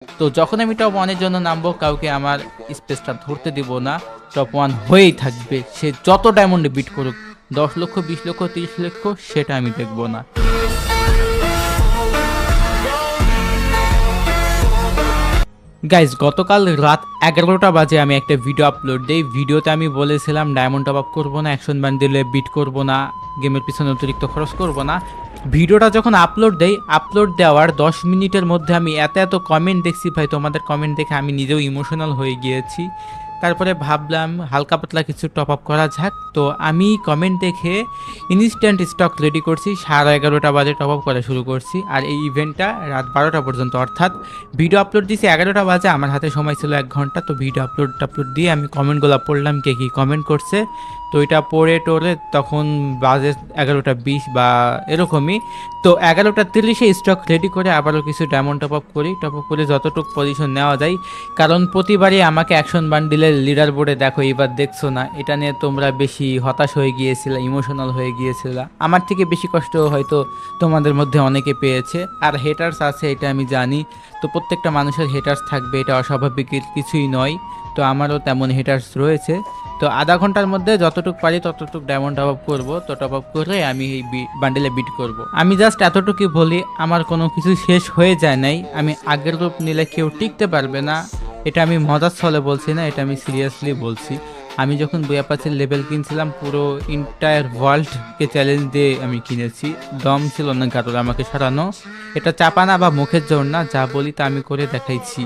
তো যখন আমি টপ ওয়ানের জন্য নামবো কাউকে আমার স্পেসটা ধরতে দিব না। টপ ওয়ান হয়েই থাকবে, সে যত ডায়মন্ডে বিট করুক, 10 লক্ষ 20 লক্ষ 30 লক্ষ, সেটা আমি দেখবো না। গাইজ, গতকাল রাত 11টা বাজে আমি একটা ভিডিও আপলোড দিই। ভিডিওতে আমি বলেছিলাম ডায়মন্ড টপ আপ করবো না, অ্যাকশন বান্ডিলে বিট করবো না, গেমের পিছনে অতিরিক্ত খরচ করবো না। ভিডিওটা যখন আপলোড দেই, আপলোড দেওয়ার 10 মিনিটের মধ্যে আমি এত এত কমেন্ট দেখছি ভাই, তোমাদের কমেন্ট দেখে আমি নিজেও ইমোশনাল হয়ে গিয়েছি। তারপরে ভাবলাম হালকা পাতলা কিছু টপ আপ করা যাক। তো আমি কমেন্ট দেখে ইনস্ট্যান্ট স্টক রেডি করছি, 11:30 বাজে টপ আপ করা শুরু করছি। আর এই ইভেন্টটা রাত 12টা পর্যন্ত, অর্থাৎ ভিডিও আপলোড দিয়েছি 11টা বাজে, আমার হাতে সময় ছিল 1 ঘন্টা। তো ভিডিও আপলোড দিয়ে আমি কমেন্টগুলো পড়লাম, কে কী কমেন্ট করছে। তো এটা পড়ে টোরে তখন বাজে 11:20 বা এরকমই। তো 11:30-এ স্টক রেডি করে আবারও কিছু ডায়মন্ড টপ আপ করি। টপ আপ করে যতটুকু পজিশন নেওয়া যায়, কারণ প্রতিবারই আমাকে অ্যাকশন বান্ডিলের লিডার বোর্ডে দেখো, এবার দেখছো না। এটা নিয়ে তোমরা বেশি হতাশ হয়ে গিয়েছিল, ইমোশনাল হয়ে গিয়েছিল। আমার থেকে বেশি কষ্ট হয়তো তোমাদের মধ্যে অনেকে পেয়েছে। আর হেটার্স আছে, এটা আমি জানি। তো প্রত্যেকটা মানুষের হেটার্স থাকবে, এটা অস্বাভাবিক কিছুই নয়। তো আমারও তেমন হেটার্স রয়েছে। তো আধা ঘন্টার মধ্যে যতটুকু পারি ততটুকু ডায়মন্ড টপ আপ করবো। তো টপ আপ করে আমি এই বান্ডেলে বিট করব। আমি জাস্ট এতটুকুই বলি, আমার কোনো কিছু শেষ হয়ে যায় নাই। আমি আগের রূপ নিলে কেউ টিকতে পারবে না। এটা আমি মজার ছলে বলছি না, এটা আমি সিরিয়াসলি বলছি। আমি যখন বুয়াপাচির লেভেল কিনছিলাম, পুরো ইন্টায়ার ওয়ার্ল্ডকে চ্যালেঞ্জ দিয়ে আমি কিনেছি। দম ছিল না কারোর আমাকে সরানো। এটা চাপানা বা মুখের জোর না, যা বলি তা আমি করে দেখাইছি।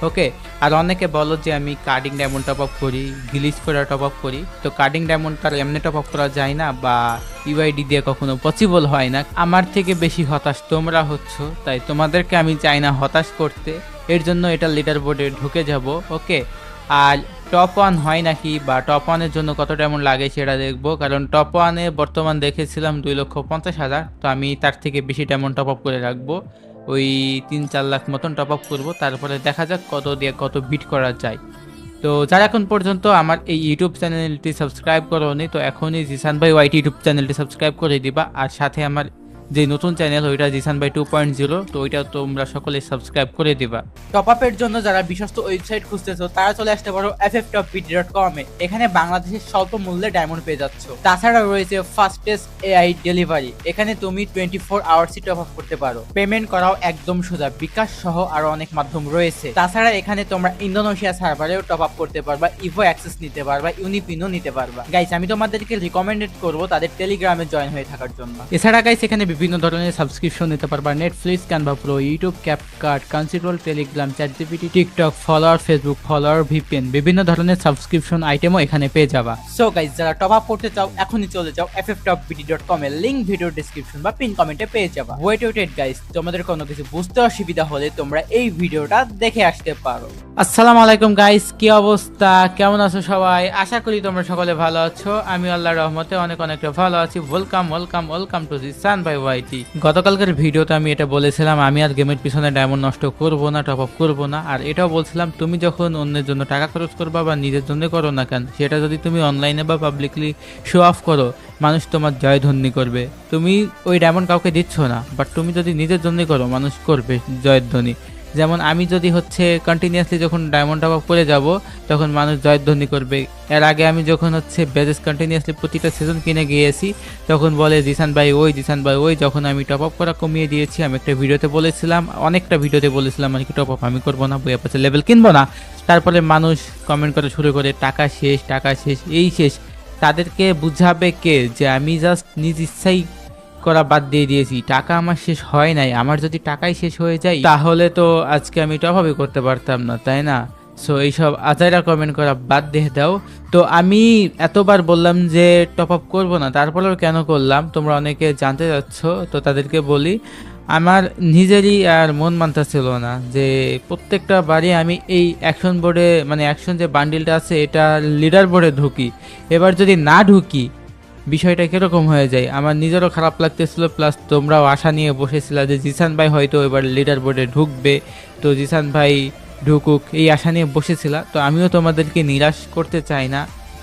ওকে। আর অনেকে বলো যে আমি কার্ডিং ডায়মন্ড টপ আপ করি, গ্লিচ করে টপ আপ করি। তো কার্ডিং ডায়মন্ডটা এমনি টপ আপ করা যায় না, বা ইউআইডি দিয়ে কখনো পসিবল হয় না। আমার থেকে বেশি হতাশ তোমরা হচ্ছ, তাই তোমাদেরকে আমি চাই না হতাশ করতে। এর জন্য এটা লিডার বোর্ডে ঢুকে যাব। ওকে। আর টপ ওয়ান হয় নাকি, বা টপ ওয়ানের জন্য কত ডায়মন্ড লাগে সেটা দেখবো। কারণ টপ ওয়ানে বর্তমান দেখেছিলাম 2,50,000। তো আমি তার থেকে বেশি ডায়মন্ড টপ আপ করে রাখবো, ওই 3-4 লাখ মতন টপ আপ করবো। তারপরে দেখা যাক কত দিয়ে কত বিট করা যায়। তো যারা এখন পর্যন্ত আমার এই ইউটিউব চ্যানেলটি সাবস্ক্রাইব করোনি, তো এখনই জিসান ভাই ওয়াইটি ইউটিউব চ্যানেলটি সাবস্ক্রাইব করে দিবা। আর সাথে আমার যে নতুন চ্যানেল, ওইটা জিসান ভাই 2.0, তো ওইটা তোমরা সকলে সাবস্ক্রাইব করে দিবা। টপ আপের জন্য যারা বিশ্বস্ত ওয়েবসাইট খুঁজতেছো, তারা চলে আসতে পারো fftoppd.com এ। এখানে বাংলাদেশের স্বল্প মূল্যে ডায়মন্ড পেয়ে যাচ্ছ। তাছাড়া রয়েছে ফাস্টেস্ট এআই ডেলিভারি, এখানে তুমি 24 আওয়ার্সই টপ আপ করতে পারো। পেমেন্ট করাও একদম সোজা, বিকাশ সহ আরো অনেক মাধ্যম রয়েছে। তাছাড়া এখানে তোমরা ইন্দোনেশিয়া সার্ভারেও টপ আপ করতে পারবা, ইভো অ্যাক্সেস নিতে পারবা, ইউনিপিনও নিতে পারবা। গাইস, আমি তোমাদেরকে রিকমেন্ডেড করবো তাদের টেলিগ্রামে জয়েন হয়ে থাকার জন্য। এছাড়া গাইস, এখানে বিভিন্ন ধরনের সাবস্ক্রিপশন নিতে পারবা, Netflix, Canva Pro, YouTube, CapCut, কনসিড্রোল, Telegram, ChatGPT, TikTok follower, Facebook follower, VPN, বিভিন্ন ধরনের সাবস্ক্রিপশন আইটেমও এখানে পেয়ে যাবা। সো গাইস, যারা টপ আপ করতে চাও এখনই চলে যাও fftoppd.com এর লিংক ভিডিও ডেসক্রিপশন বা পিন কমেন্টে পেয়ে যাবা। ওয়েট গাইস, তোমাদের কোনো কিছু বুঝতে অসুবিধা হলে তোমরা এই ভিডিওটা দেখে আসতে পারো। আসসালামু আলাইকুম গাইস, কি অবস্থা, কেমন আছো সবাই? আশা করি তোমরা সকলে ভালো আছো। আমি আল্লাহর রহমতে অনেকটা ভালো আছি। ওয়েলকাম টু জিসান ভাই ওয়াইটি। গতকালকের ভিডিওতে আমি এটা বলেছিলাম, আমি আর গেমের পিছনে ডায়মন্ড নষ্ট করবো না, টপ আপ করবো না। আর এটাও বলছিলাম, তুমি যখন অন্যের জন্য টাকা খরচ করবা বা নিজের জন্য করো না কেন, সেটা যদি তুমি অনলাইনে বা পাবলিকলি শো অফ করো, মানুষ তোমার জয়ধ্বনি করবে। তুমি ওই ডায়মন্ড কাউকে দিচ্ছ না, বাট তুমি যদি নিজের জন্যই করো, মানুষ করবে জয়ধ্বনি। যেমন আমি যদি কন্টিনিউয়াসলি যখন ডায়মন্ড টপ আপ করে যাব, তখন মানুষ জয়ধ্বনি করবে। এর আগে আমি যখন বেজেস কন্টিনিউয়াসলি প্রতিটা সিজন কিনে গিয়েছি, তখন বলে জিসান ভাই ওই। যখন আমি টপ আপ করা কমিয়ে দিয়েছি, আমি একটা ভিডিওতে বলেছিলাম, অনেকটা ভিডিওতে বলেছিলাম আর কি, টপ আপ আমি করবো না, বইয়া পাশে লেভেল কিনবো না। তারপরে মানুষ কমেন্ট করা শুরু করে, টাকা শেষ, এই শেষ। তাদেরকে বুঝাবে কে যে আমি জাস্ট নিজ ইচ্ছাই করা বাদ দিয়ে দিয়েছি, টাকা আমার শেষ হয় নাই। আমার যদি টাকাই শেষ হয়ে যায়, তাহলে তো আজকে আমি টপ আপই করতে পারতাম না, তাই না? সো এইসব আজাইরা কমেন্ট করা বাদ দিয়ে দাও। তো আমি এতবার বললাম যে টপ আপ করবো না, তারপরেও কেন করলাম তোমরা অনেকে জানতে চাচ্ছ। তো তাদেরকে বলি, আমার নিজেরই আর মন মানতেছিল না যে প্রত্যেকটা বারে আমি এই অ্যাকশন বোর্ডে, মানে অ্যাকশন যে বান্ডিলটা আছে, এটা লিডার বোর্ডে ঢুকি। এবার যদি না ঢুকি, বিষয়টা কিরকম হয়ে যায়, আমার নিজেরও খারাপ লাগতেছিল। প্লাস তোমরাও আশা নিয়ে বসেছিল যে জিসান ভাই হয়তো এবার লিডার বোর্ডে ঢুকবে, তো জিসান ভাই ঢুকুক, এই আশা নিয়ে বসেছিল। তো আমিও তোমাদেরকে নিরাশ করতে চাই না,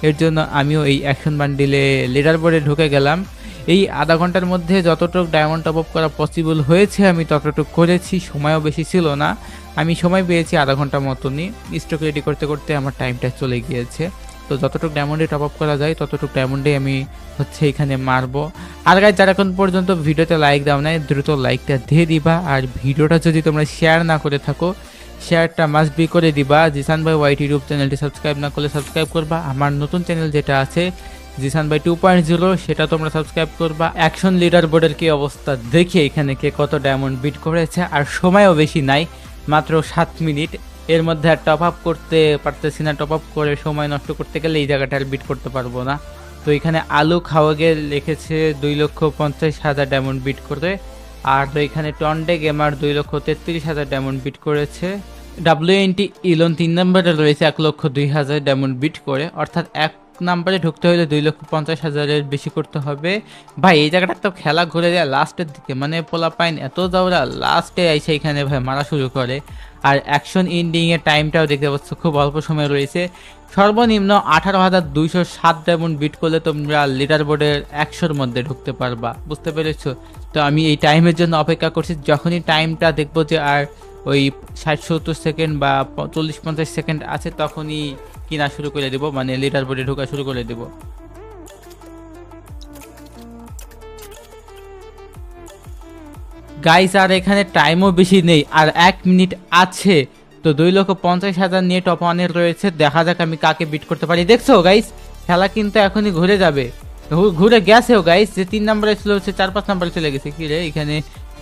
এর জন্য আমিও এই অ্যাকশন বান্ডিলে লিডার বোর্ডে ঢুকে গেলাম। এই আধা ঘন্টার মধ্যে যতটুকু ডায়মন্ড টপ আপ করা পসিবল হয়েছে আমি ততটুকু করেছি, সময়ও বেশি ছিল না, আমি সময় পেয়েছি আধা ঘন্টার মতনই। স্টক রেডি করতে করতে আমার টাইমটা চলে গিয়েছে। তো যতটুকু ডায়মন্ডে টপ আপ করা যায় ততটুকু ডায়মন্ডে আমি হচ্ছে এখানে মারবো। আর গাইস যারা এখন পর্যন্ত ভিডিওতে লাইক দাও নাই দ্রুত লাইকটা দিয়ে দিবা, আর ভিডিওটা যদি তোমরা শেয়ার না করে থাকো শেয়ারটা মাস্ট বি করে দিবা। জিসান ভাই ওয়াইটি ইউটিউব চ্যানেলটি সাবস্ক্রাইব না করলে সাবস্ক্রাইব করবা। আমার নতুন চ্যানেল যেটা আছে জিসান ভাই 2.0 সেটা তোমরা সাবস্ক্রাইব করবা। অ্যাকশন লিডার বোর্ডের কি অবস্থা দেখি এখানে কে কত ডায়মন্ড বিট করেছে, আর সময়ও বেশি নাই, মাত্র 7 মিনিট। এর মধ্যে আর টপ আপ করতে পারতেছি না, টপ আপ করে সময় নষ্ট করতে গেলে এই জায়গাটা আর বিট করতে পারবো না। তো এখানে আলু খাওয়াগে লিখেছে 2,50,000 ডায়মন্ড বিট করে, আর তো এখানে টন্ডে গেমার 2,33,000 ডায়মন্ড বিট করেছে। WNT ইলন 3 নম্বরে রয়েছে 1,02,000 ডায়মন্ড বিট করে, অর্থাৎ এক নাম্বারে ঢুকতে হলে 2,50,000-এর বেশি করতে হবে। ভাই এই জায়গাটা তো খেলা ঘুরে যায় লাস্টের দিকে, মানে পোলা পাইন এত যাওরা লাস্টে আইসে এখানে ভাই মারা শুরু করে। আর অ্যাকশন এন্ডিংয়ের টাইমটাও দেখতে পাচ্ছ খুব অল্প সময় রয়েছে। সর্বনিম্ন 18,207 ডায়মন্ড বিট করলে তোমরা লিডার বোর্ডের 100-র মধ্যে ঢুকতে পারবা, বুঝতে পেরেছো? তো আমি এই টাইমের জন্য অপেক্ষা করছি, যখনই টাইমটা দেখবো যে আর ওই 60-70 সেকেন্ড বা 40-50 সেকেন্ড আছে তখনই কিনা শুরু করে দেবো, মানে লিডার বোর্ডে ঢোকা শুরু করে দেবো। গাইস আর এখানে টাইমও বেশি নেই, আর 1 মিনিট আছে। তো 2,50,000 নিয়ে টপ ওয়ানে রয়েছে, দেখা যাক আমি কাকে বিট করতে পারি। দেখছো গাইস খেলা কিন্তু এখনই ঘুরে যাবে, ঘুরে গেছেও গাইস। যে 3 নম্বরে ছিল হচ্ছে 4-5 নম্বরে চলে গেছে। কি রে এখানে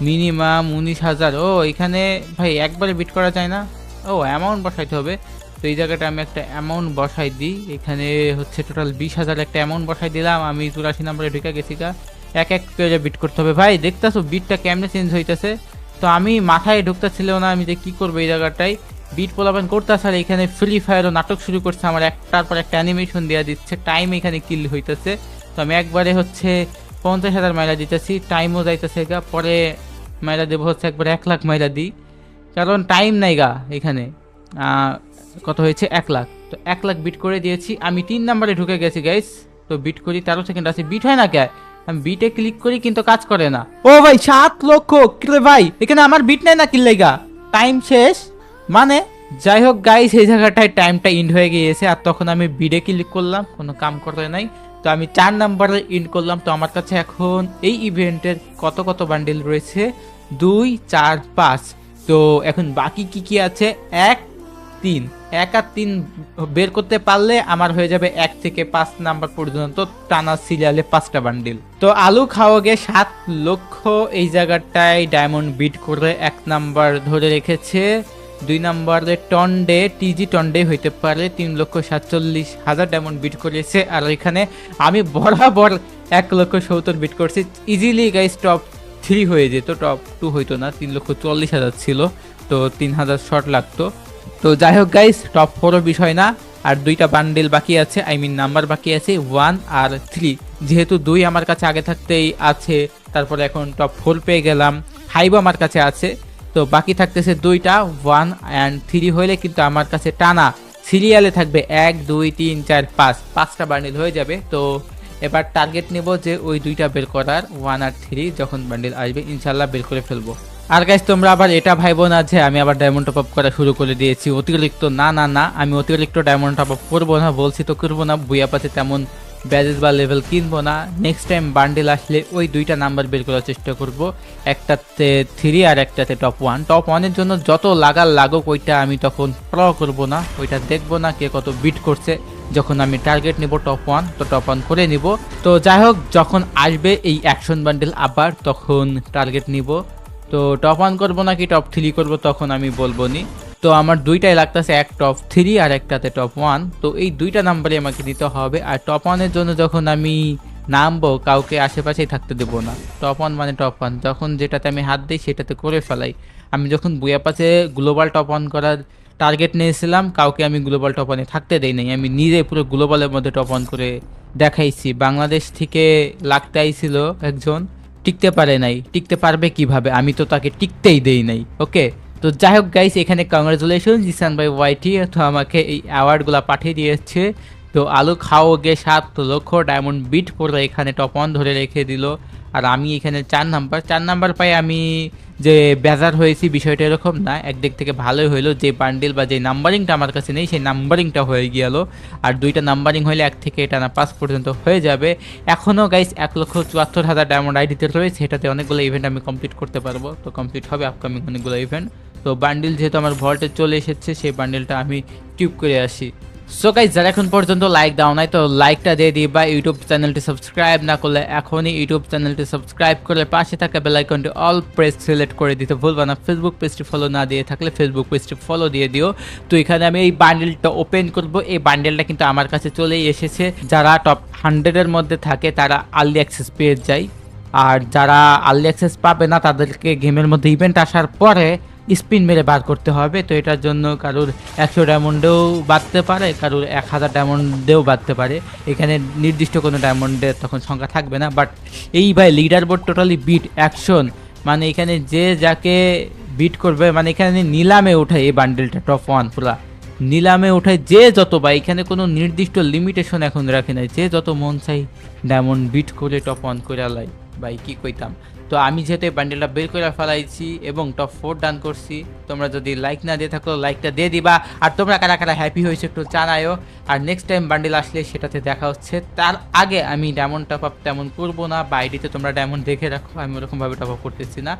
মিনিমাম 19,000। ও এখানে ভাই একবারে বিট করা যায় না, ও অ্যামাউন্ট বসাইতে হবে। তো এই জায়গাটা আমি একটা অ্যামাউন্ট বসাই দিই, এখানে হচ্ছে টোটাল 20,000 একটা অ্যামাউন্ট বসাই দিলাম। আমি 84 নম্বরে ঢুকে গেছি গা, এক এক করে বিট করতে হবে। ভাই দেখতেছো বিটটা কেমনে চেঞ্জ হইতেছে, তো আমি মাথায় ঢুকতেছিল না আমি যে কি করবো এই জায়গাটায়। বিট পোলাপান করতেছে, আর এখানে ফ্রি ফায়ারও নাটক শুরু করছে, আমার একটার পর একটা অ্যানিমেশন দেওয়া দিচ্ছে, টাইম এখানে কিল হইতেছে। তো আমি একবারে হচ্ছে 50,000 মাইলা দিতেছি, টাইমও যাইতেছে গা, পরে মাইলা দেবো হচ্ছে একবার 1 লাখ মাইলা দিই, কারণ টাইম নাই গা। এখানে কত হয়েছে 1 লাখ। তো 1 লাখ বিট করে দিয়েছি, আমি 3 নম্বরে ঢুকে গেছি গাইস। তো বিট করি, 13 সেকেন্ড আছে, বিট হয় না কে, আমি বিটে ক্লিক করি কিন্তু কাজ করে না। ও ভাই 7 লক্ষ কিলে ভাই, এখানে আমার বিট নাই না কিল্লেগা, টাইম শেষ মানে। যাই হোক গাইস এই জায়গাটায় টাইমটা ইন্ড হয়ে গিয়েছে, আর তখন আমি বিডে ক্লিক করলাম, কোনো কাম করে নাই। তো আমি 4 নম্বরে ইন্ড করলাম। তো আমার কাছে এখন এই ইভেন্টের কত কত বান্ডিল রয়েছে, 2, 4, 5। তো এখন বাকি কি কি আছে, 1, 3, 1 আর 3 বের করতে পারলে আমার হয়ে যাবে 1 থেকে 5 নাম্বার পর্যন্ত টানা সিরিয়ালে 5টা বান্ডিল। তো আলু খাওয়াগে 7 লক্ষ এই জায়গাটায় ডায়মন্ড বিট করে 1 নাম্বার ধরে রেখেছে। 2 নম্বরে টন্ডে টিজি টন্ডে হইতে পারে 3,47,000 ডায়মন্ড বিট করেছে। আর এখানে আমি বরাবর 1,70,000 বিট করছি, ইজিলি গাইস টপ 3 হয়ে যেত, টপ 2 হইতো না। 3,40,000 ছিল, তো 3,000 শর্ট লাগতো। তো যাই হোক গাইস টপ 4ও বিষয় না, আর 2টা বান্ডেল বাকি আছে, আই মিন নাম্বার বাকি আছে 1 আর 3। যেহেতু 2 আমার কাছে আগে থাকতেই আছে, তারপরে এখন টপ 4 পেয়ে গেলাম, 5 আমার কাছে আছে। তো বাকি থাকতেছে 2টা, 1 and 3 হইলে কিন্তু আমার কাছে টানা সিরিয়ালে থাকবে 1, 2, 3, 4, 5টা বান্ডেল হয়ে যাবে। তো এবার টার্গেট নেব যে ওই 2টা বের করার, 1 আর 3 যখন বান্ডেল আসবে ইনশাল্লাহ বের করে ফেলবো। আর গাইস তোমরা আবার এটা ভাইবো না যে আমি আবার ডায়মন্ড টপ আপ করা শুরু করে দিয়েছি অতিরিক্ত, না না না, আমি অতিরিক্ত ডায়মন্ড টপ আপ করবো না, বলছি তো করবো না। বুয়া পাতে তেমন ব্যাজেস বা লেভেল কিনবো না। নেক্সট টাইম বান্ডেল আসলে ওই 2টা নাম্বার বের করার চেষ্টা করব, একটাতে 3 আর একটাতে টপ 1। টপ 1-এর জন্য যত লাগুক ওইটা আমি তখন প্র করবো না, ওইটা দেখবো না কে কত বিট করছে। যখন আমি টার্গেট নিব টপ 1, তো টপ 1 করে নিব। তো যাই হোক যখন আসবে এই অ্যাকশন বান্ডেল আবার তখন টার্গেট নিব। তো টপ 1 করবো নাকি টপ 3 করবো তখন আমি বলবো নি। তো আমার 2টাই লাগতেছে, এক টপ 3 আর একটাতে টপ 1। তো এই 2টা নাম্বারই আমাকে নিতে হবে। আর টপ 1-এর জন্য যখন আমি নামবো কাউকে আশেপাশেই থাকতে দেবো না। টপ 1 মানে টপ 1, যখন যেটাতে আমি হাত দিই সেটাতে করে ফেলাই। আমি যখন বুয়া পাশে গ্লোবাল টপ 1 করার টার্গেট নিয়েছিলাম, কাউকে আমি গ্লোবাল টপ 1-এ থাকতে দেই নাই, আমি নিজে পুরো গ্লোবালের মধ্যে টপ 1 করে দেখাইছি। বাংলাদেশ থেকে লাগতে আইছিল একজন, টিকতে পারে নাই, টিকতে পারবে কিভাবে, আমি তো তাকে টিকতেই দেই নাই। ওকে তো যাই হোক গাইস এখানে কংগ্রেচুলেশন জিসান ভাই ওয়াইটি, তো আমাকে এই অ্যাওয়ার্ডগুলো পাঠিয়ে দিয়েছে তো আলু খাও গে 7 লক্ষ ডায়মন্ড বিট করে এখানে টপ 1 ধরে রেখে দিল। আর আমি এখানে 4 নাম্বার পাই। আমি যে বেজার হয়েছি বিষয়টা এরকম না, একদিক থেকে ভালোই হইলো, যে বান্ডিল বা যে নাম্বারিংটা আমার কাছে নেই সেই নাম্বারিংটা হয়ে গেল। আর 2টা নাম্বারিং হইলে 1 থেকে এটা না 5 পর্যন্ত হয়ে যাবে। এখনও গাইস 1,74,000 ডায়মন্ড আইডিতে রয়েছে, এটাতে অনেকগুলো ইভেন্ট আমি কমপ্লিট করতে পারবো। তো কমপ্লিট হবে আপকামিং অনেকগুলো ইভেন্ট। তো বান্ডিল যেহেতু আমার ভল্টে চলে এসেছে, সেই বান্ডিলটা আমি টিউব করে আসি। সো গাইস, যারা এখন পর্যন্ত লাইক দাও নাই তো লাইকটা দিয়ে দিবা। ইউটিউব চ্যানেলটি সাবস্ক্রাইব না করলে এখনই ইউটিউব চ্যানেলটি সাবস্ক্রাইব করে পাশে থাকা বেল আইকনটি অল প্রেস সিলেক্ট করে দিতে ভুলবা না। ফেসবুক পেজটি ফলো না দিয়ে থাকলে ফেসবুক পেজটি ফলো দিয়ে দিও। তো এখানে আমি এই বান্ডেলটা ওপেন করব। এই বান্ডেলটা কিন্তু আমার কাছে চলেই এসেছে। যারা টপ 100-এর মধ্যে থাকে তারা আর্লি অ্যাক্সেস পেয়ে যায়, আর যারা আর্লি অ্যাক্সেস পাবে না তাদেরকে গেমের মধ্যে ইভেন্ট আসার পরে স্পিন মেরে বার করতে হবে। তো এটার জন্য কারোর 100 ডায়মন্ডেও বাঁধতে পারে, কারোর 1000 ডায়মন্ডেও বাঁধতে পারে। এখানে নির্দিষ্ট কোনো ডায়মন্ডের তখন সংখ্যা থাকবে না। বাট এই ভাই leader board totally beat action, মানে এখানে যে যাকে বিট করবে, মানে এখানে নিলামে ওঠে এই বান্ডেলটা টপ 1 পুরা নিলামে ওঠায় যে যত, বা এখানে কোনো নির্দিষ্ট লিমিটেশন এখন রাখে নাই, যে যত মন চাই ডায়মন্ড বিট করে টপ 1 করে লাই। ভাই কি কইতাম। তো আমি যেহেতু এই বান্ডেলটা বের করে ফেলাইছি এবং টপ 4 ডান করছি, তোমরা যদি লাইক না দিয়ে থাকো লাইকটা দিয়ে দিবা। আর তোমরা কারা কারা হ্যাপি হয়েছে একটু জানায়ও। আর নেক্সট টাইম বান্ডেল আসলে সেটাতে দেখা হচ্ছে। তার আগে আমি ডায়মন্ড টপ আপ তেমন করবো না, বা আইডিতে তোমরা ডায়মন্ড দেখে রাখো, আমি ওরকমভাবে টপ আপ করতেছি না।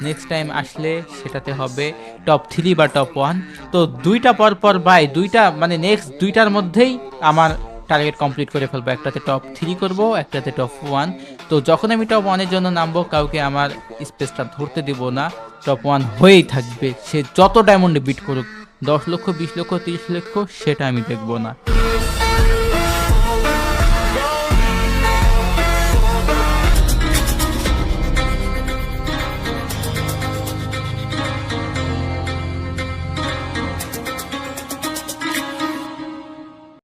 নেক্সট টাইম আসলে সেটাতে হবে টপ 3 বা টপ 1। তো 2টা পর ভাই, 2টা মানে নেক্সট 2টার মধ্যেই আমার টার্গেট কমপ্লিট করে ফেলবো। একটাতে টপ 3 করব, একটাতে টপ 1। তো যখন আমি টপ 1-এর জন্য নামবো কাউকে আমার স্পেসটা ধরতে দিব না, টপ 1 হয়েই থাকবে। সে যত ডায়মন্ডে বিট করুক, 10 লক্ষ 20 লক্ষ 30 লক্ষ সেটা আমি দেখবো না।